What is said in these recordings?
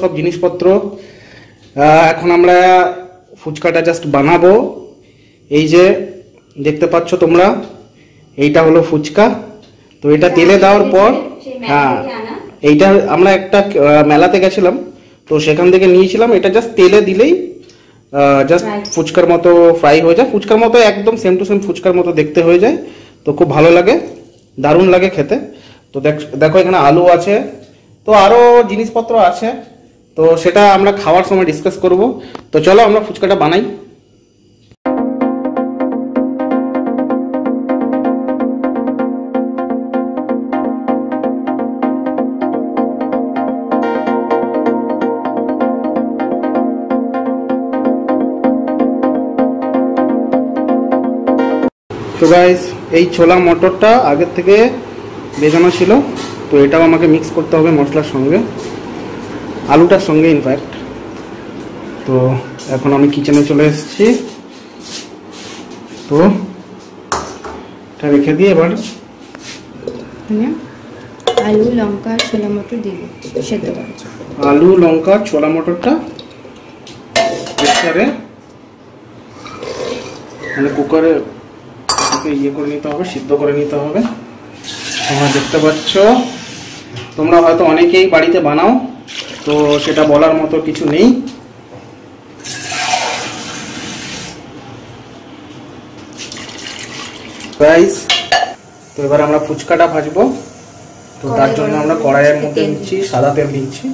সব জিনিসপত্র এখন আমরা ফুচকাটা জাস্ট বানাবো। এই যে দেখতে পাচ্ছ তোমরা, এইটা হলো ফুচকা। তো এটা তেলে দেওয়ার পর, হ্যাঁ এইটা আমরা একটা মেলাতে গেছিলাম, তো সেখান থেকে নিয়েছিলাম। এটা জাস্ট তেলে দিলেই জাস্ট ফুচকার মতো ফ্রাই হয়ে যায়, ফুচকার মতো একদম সেম টু সেম ফুচকার মতো দেখতে হয়ে যায়। তো খুব ভালো লাগে, দারুণ লাগে খেতে। তো দেখো এখানে আলু আছে, তো আরও জিনিসপত্র আছে, তো সেটা আমরা খাওয়ার সময় ডিসকাস করব। তো চলো আমরা ফুচকাটা বানাই। তো গাইস, এই ছোলা মটরটা আগের থেকে ভেজানো ছিল, তো এটাও আমাকে মিক্স করতে হবে মশলার সঙ্গে, আলুটার সঙ্গে ইনফ্যাক্ট। তো এখন আমি কিচেনে চলে এসেছি, তো এটা রেখে দিয়ে এবার আলু লঙ্কা ছোলা মটর দিয়ে সেদ্ধ করা। আলু লঙ্কা ছোলা মটরটা প্রেসারে মানে কুকারে ইয়ে করে নিতে হবে, সিদ্ধ করে নিতে হবে। তোমরা দেখতে পাচ্ছ, তোমরা হয়তো অনেকেই বাড়িতে বানাও, তো সেটা বলার মতো কিছু নেই। গাইস, তো এবার আমরা ফুচকাটা ভাজবো। তো তার জন্য আমরা কড়াইয়ের মধ্যে নিচ্ছি, সাদা তেল নিচ্ছি।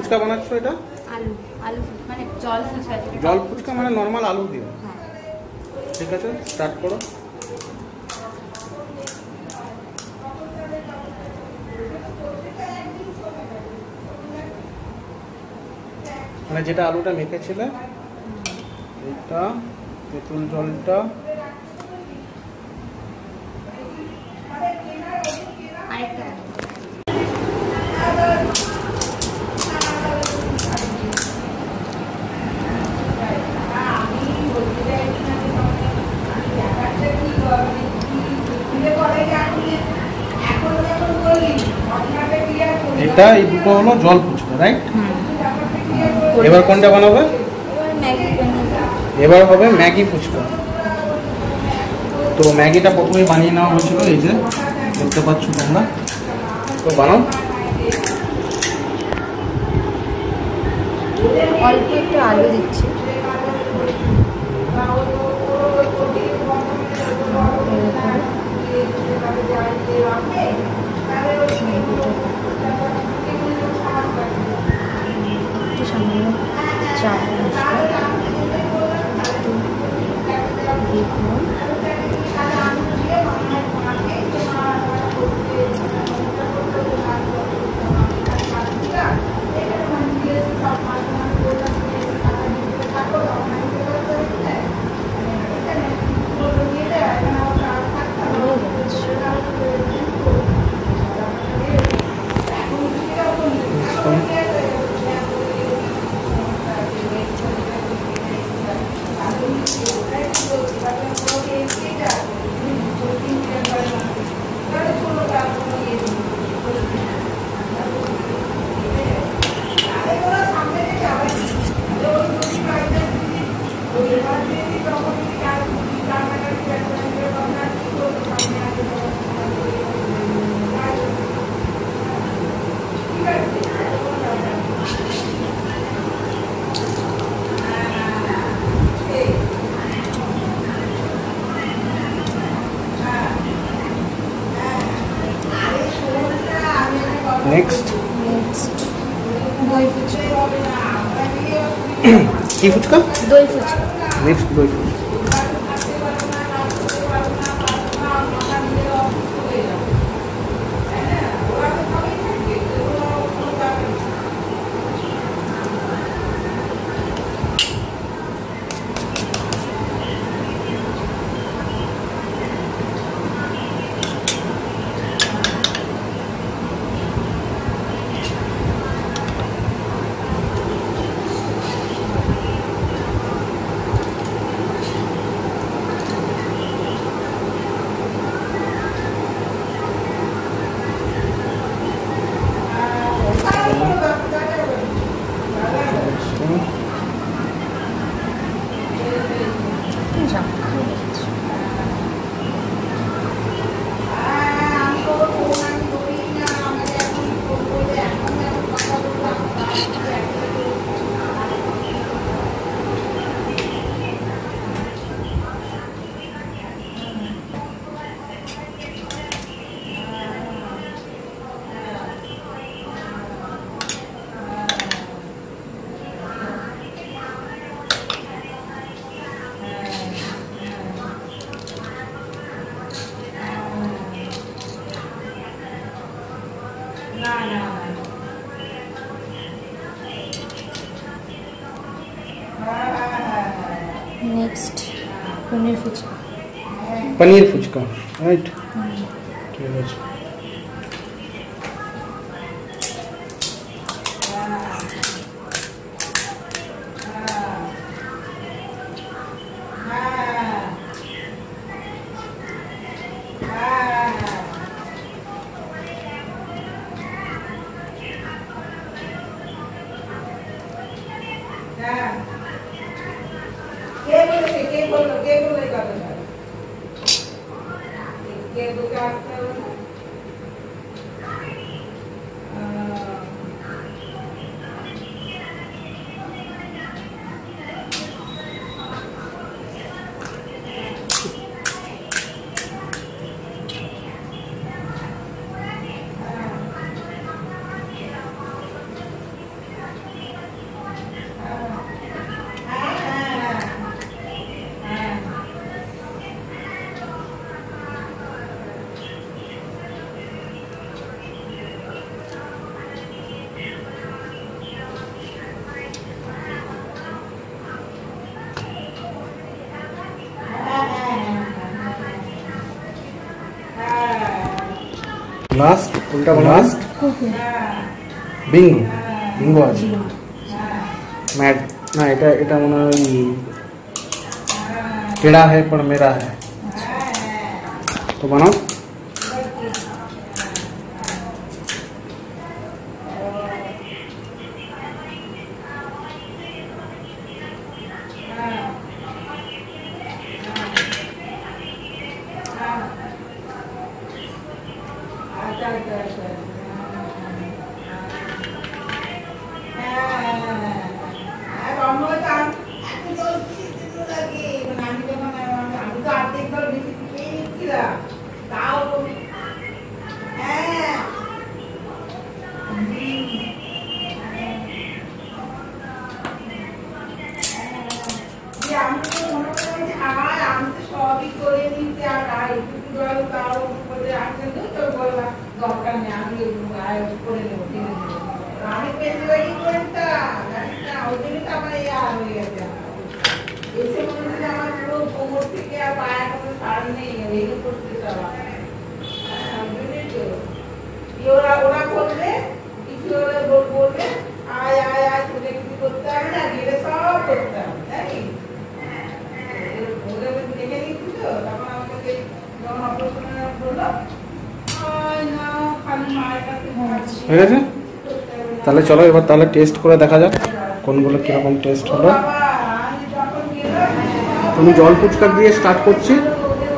ফুচকা বানাচ্ছো এটা? আলু আলু মানে জল ফুচকা। জল ফুচকা মানে নর্মাল আলু দিয়ে। হ্যাঁ। ঠিক আছে, স্টার্ট করো। মানে যেটা আলুটা মেখেছিলে এটা, তেঁতুল জলটা, আরেকটা এটা, এই দুটো হলো জল ফুচকা, রাইট? এবার কোনটা বানাবে? ম্যাগি বানাবো। এবার হবে ম্যাগি ফুচকা। তো ম্যাগিটা প্রথমেই বানিয়ে নেওয়া হয়েছিল, এই যে দেখতে পাচ্ছ তোমরা। তো বানাও। অল্প একটু আলু দিচ্ছি। একটু সামান্য চাট মশলা দেখুন। নেক্সট দই ফুচকা। কি ফুচকা? দই ফুচকা। নেক্সট দই ফুচকা। নেক্সট পনির ফুচকা। পনির ফুচকা, রাইট? ঠিক আছে। লাস্ট কোনটা লাস্ট? বিঙ্গো। বিঙ্গো আছে। मैड ना এটা মনে হয় टेढ़ा है पर मेरा है। तो बनाओ। ঠিক আছে, তাহলে চলো এবার তাহলে টেস্ট করে দেখা যাক কোনগুলো কিরকম টেস্ট হলো। আমি জল ফুচকা দিয়ে স্টার্ট করছি।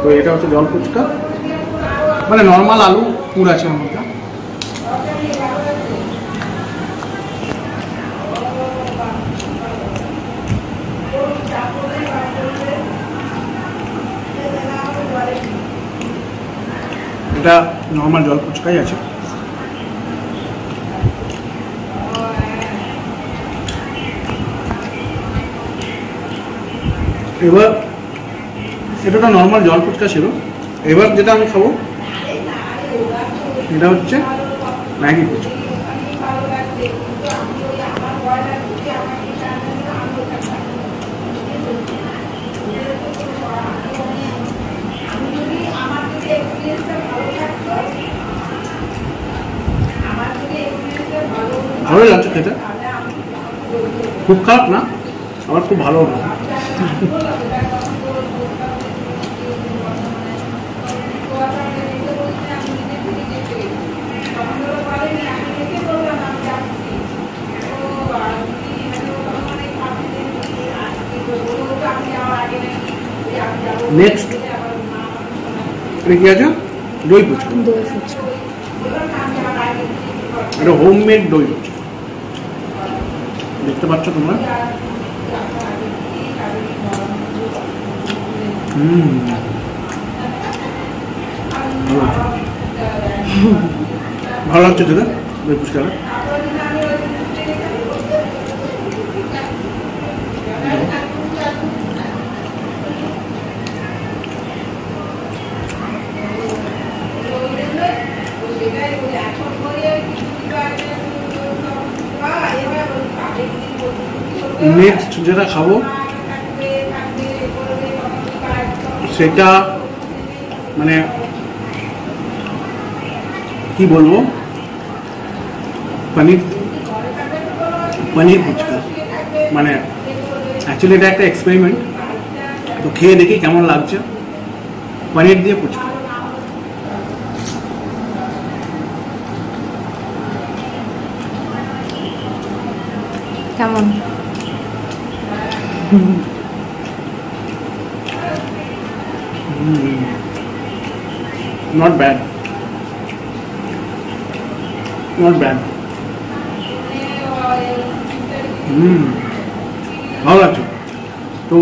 তো এটা হচ্ছে জল ফুচকা, মানে নর্মাল আলু পুর আছে আমার মধ্যে। এটা নর্মাল জল ফুচকাই আছে। এবার এটা তো নর্মাল জল ফুচকা ছিল। এবার যেটা আমি খাবো এটা হচ্ছে ম্যাগি ফুচকা। ভালোই লাগছে খেতে, খুব খারাপ না, আবার খুব ভালো না। নেক্সট এটা কি আছে? দই ফুচকা। দই ফুচকা এটা হোমমেড দই ফুচকা, দেখতে পাচ্ছ তোমরা। ভালো লাগছে দাদা দই ফুচকাটা। নেক্সট যেটা খাবো সেটা মানে কি বলবো, পনির ফুচকা। মানে অ্যাকচুয়ালি এটা একটা এক্সপেরিমেন্ট, তো খেয়ে দেখি কেমন লাগছে। পনির দিয়ে ফুচকা কেমন? not bad, not bad. ভালো লাগছে। তো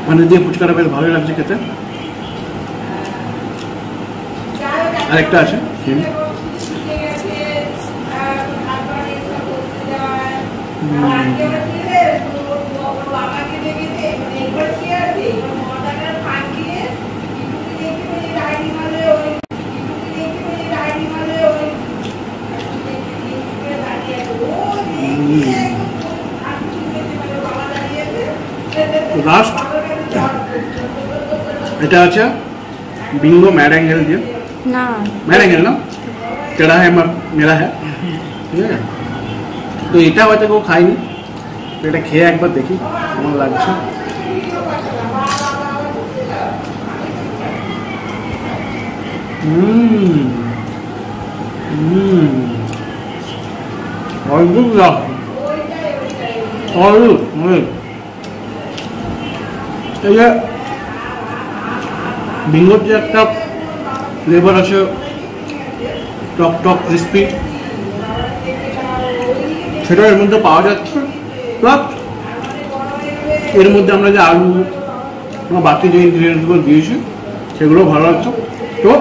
মানে দিয়ে ফুচকাটা বেশ ভালোই লাগছে খেতে। আরেকটা আছে লাস্ট, এটা আছে বিঙ্গো ম্যাড অ্যাঙ্গেল দিয়ে। না मैं नहीं खेलना तेरा है मेरा है ঠিক আছে তো এটা হয়তো কেউ খাইনি তো এটা খেয়ে একবার দেখি কেমন লাগছে অদ্ভুত লাগছে অদ্ভুত এই যে বিঙ্গোর যে একটা ফ্লেভার আছে টক টক ক্রিস্পি সেটা এর মধ্যে পাওয়া যাচ্ছে প্লাস এর মধ্যে আমরা যে আলু বাকি যে ইনগ্রিডিয়েন্টসগুলো দিয়েছি সেগুলো ভালো লাগছে তো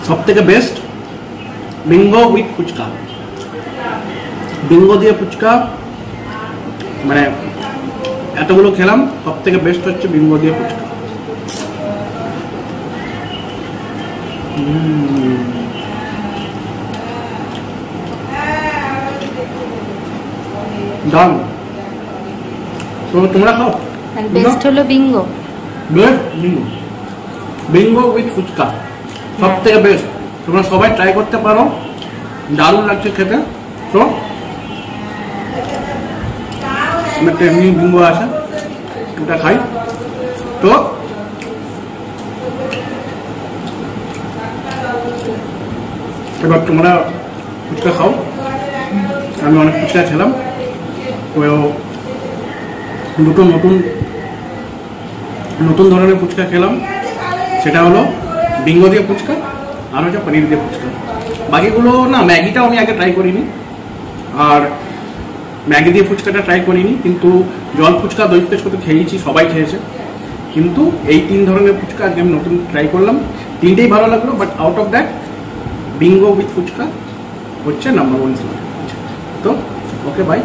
সব থেকে best bingo with fuchka bingo দিয়ে ফুচকা মানে এতগুলো খেলাম সব থেকে বেস্ট হচ্ছে বিঙ্গো দিয়ে ফুচকা দাম তো তোমরা খাও বেস্ট হলো bingo best bingo bingo with fuchka সব থেকে বেস্ট তোমরা সবাই ট্রাই করতে পারো দারুণ লাগছে খেতে তো একটা এমনি বিঙ্গো আছে ওটা খাই তো এবার তোমরা ফুচকা খাও আমি অনেক ফুচকা খেলাম তো দুটো নতুন নতুন ধরনের ফুচকা খেলাম সেটা হলো বিঙ্গো দিয়ে ফুচকা আর হচ্ছে পনির দিয়ে ফুচকা বাকিগুলো না ম্যাগিটাও আমি আগে ট্রাই করিনি আর ম্যাগি দিয়ে ফুচকাটা ট্রাই করিনি কিন্তু জল ফুচকা দই ফুচকা তো খেয়েছি সবাই খেয়েছে কিন্তু এই 3 ধরনের ফুচকা আজকে আমি নতুন ট্রাই করলাম তিনটেই ভালো লাগলো but out of that bingo with fuchka হচ্ছে নাম্বার 1 তো ওকে বাই